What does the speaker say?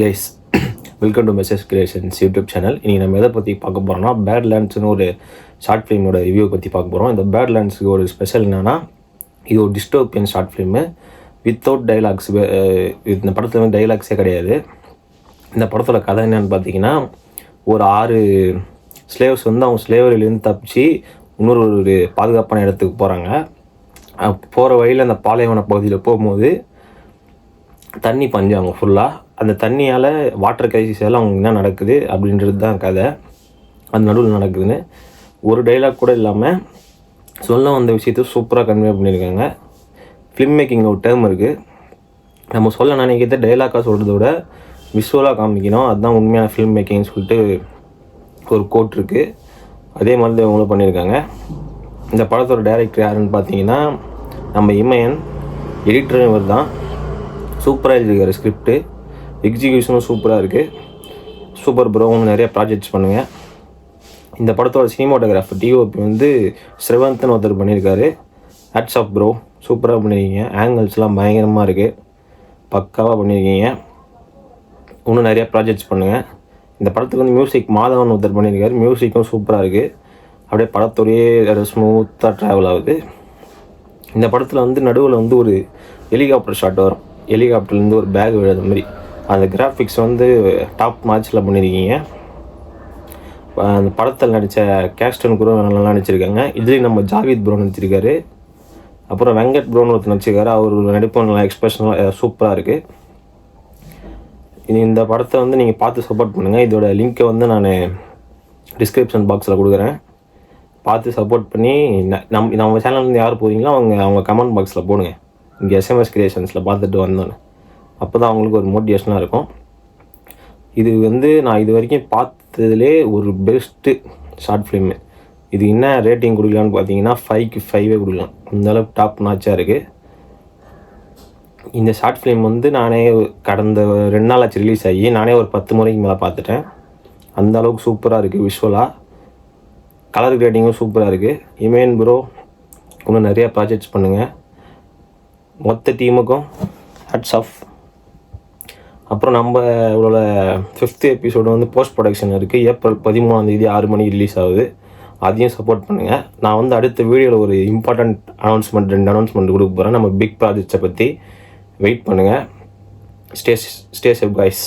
Guys, welcome to message creations YouTube channel. இன்றைக்கி நம்ம எதை பற்றி பார்க்க போகிறோம்னா, பேட்லேண்ட்ஸ்னு ஒரு ஷார்ட் ஃபிலிமோட ரிவ்யூ பற்றி பார்க்க போகிறோம். இந்த பேட்லேண்ட்ஸுக்கு ஒரு ஸ்பெஷல் என்னென்னா, இது ஒரு dystopian short film without dialogues. இந்த படத்தில் வந்து டைலாக்ஸே கிடையாது. இந்த படத்தோட கதை என்னென்னு பார்த்தீங்கன்னா, ஒரு 6 ஸ்லேவ்ஸ் வந்து அவங்க ஸ்லேவரிலேருந்து தப்பிச்சு இன்னொரு ஒரு பாதுகாப்பான இடத்துக்கு போகிறாங்க. போகிற வழியில் அந்த பாலைவன பகுதியில் போகும்போது தண்ணி பஞ்சாங்க ஃபுல்லாக. அந்த தண்ணியால் வாட்டர் கிரைசிஸ் எல்லாம் அவங்களுக்கு என்ன நடக்குது அப்படின்றது தான் கதை. அந்த நடுவில் நடக்குதுன்னு ஒரு டைலாக் கூட இல்லாமல் சொல்ல வந்த விஷயத்தை சூப்பராக கன்வே பண்ணியிருக்காங்க. ஃபிலிம் மேக்கிங் ஒரு டேர்ம் இருக்குது. நம்ம சொல்ல நினைக்கிறத டைலாக்காக சொல்கிறத விட விஷுவலாக காமிக்கணும், அதுதான் உண்மையான ஃபிலிம் மேக்கிங்னு சொல்லிட்டு ஒரு கோட் இருக்குது. அதே மாதிரி தான் இவங்களும் பண்ணியிருக்காங்க. இந்த படத்தோட டைரக்டர் யாருன்னு பார்த்தீங்கன்னா, நம்ம இமயன். எடிட்டரும் இவர் தான். சூப்பராக எழுதியிருக்காரு. ஸ்கிரிப்டு எக்ஸிக்யூஷனும் சூப்பராக இருக்குது. Super bro. நிறைய ப்ராஜெக்ட்ஸ் பண்ணுங்கள். இந்த படத்தோட சினிமாட்டோகிராஃபர் டிஓபி வந்து ஸ்ரவந்த்னு ஒருத்தர் பண்ணியிருக்காரு. ஹேட்ஸ் ஆஃப் ப்ரோ, சூப்பராக பண்ணியிருக்கீங்க. ஆங்கிள்ஸ்லாம் பயங்கரமாக இருக்குது, பக்காவாக பண்ணியிருக்கீங்க. இன்னும் நிறையா ப்ராஜெக்ட்ஸ் பண்ணுங்கள். இந்த படத்துக்கு வந்து மியூசிக் மாதவன் ஒருத்தர் பண்ணியிருக்காரு. மியூசிக்கும் சூப்பராக இருக்குது. அப்படியே படத்தோடையே ஸ்மூத்தாக ட்ராவல் ஆகுது. இந்த படத்தில் வந்து நடுவில் வந்து ஒரு ஹெலிகாப்டர் ஷாட் வரும். ஹெலிகாப்டர்லேருந்து ஒரு பேக் விழுற மாதிரி அந்த கிராஃபிக்ஸ் வந்து டாப் மேட்ச்சில் பண்ணியிருக்கீங்க. அந்த படத்தில் நடித்த கேஸ்டன் கூட நல்லா நடிச்சிருக்காங்க. இதுலேயும் நம்ம ஜாவித் ப்ரோ நடிச்சிருக்காரு. அப்புறம் வெங்கட் ப்ரோன்னு ஒருத்தர் நடிச்சிருக்காரு. அவர் நடிப்பு நல்லா எக்ஸ்பிரஷனாக சூப்பராக இருக்குது. இந்த படத்தை வந்து நீங்கள் பார்த்து சப்போர்ட் பண்ணுங்கள். இதோட லிங்க்கை வந்து நான் டிஸ்கிரிப்ஷன் பாக்ஸில் கொடுக்குறேன். பார்த்து சப்போர்ட் பண்ணி நம்ம சேனல்லேருந்து யார் போகிறீங்களோ அவங்க கமெண்ட் பாக்ஸில் போடுங்க. இங்கே எஸ்எம்எஸ் கிரியேஷன்ஸில் பார்த்துட்டு வந்தோன்னு, அப்போ தான் அவங்களுக்கு ஒரு மோட்டிவேஷனாக இருக்கும். இது வந்து நான் இது வரைக்கும் பார்த்ததுலே ஒரு பெஸ்ட்டு ஷார்ட் ஃபிலிமு. இது என்ன ரேட்டிங் கொடுக்கலான்னு பார்த்தீங்கன்னா 5க்கு 5 கொடுக்கலாம். அந்தளவுக்கு டாப் நாச்சாக இருக்குது. இந்த ஷார்ட் ஃபிலிம் வந்து நானே கடந்த 2 நாள் ஆச்சு ரிலீஸ் ஆகி. நானே ஒரு 10 முறைக்கு மேலே பார்த்துட்டேன். அந்த அளவுக்கு சூப்பராக இருக்குது. விஷுவலாக கலர் கிரேடிங்கும் சூப்பராக இருக்குது. இமேன் ப்ரோ இன்னும் நிறையா ப்ராஜெக்ட்ஸ் பண்ணுங்கள். மொத்த டீமுக்கும் ஹேட்ஸ் ஆஃப். அப்புறம் நம்ம இவ்வளோ 5th எபிசோடு வந்து போஸ்ட் ப்ரொடக்ஷன் இருக்குது. ஏப்ரல் 13 6 மணிக்கு ரிலீஸ் ஆகுது. அதையும் சப்போர்ட் பண்ணுங்கள். நான் வந்து அடுத்த வீடியோவில் ஒரு இம்பார்ட்டண்ட் அனௌன்ஸ்மெண்ட் 2 அனௌன்ஸ்மெண்ட் கொடுக்க போகிறேன். நம்ம பிக் ப்ராஜெக்ட்ஸை பற்றி வெயிட் பண்ணுங்கள். Stay safe guys.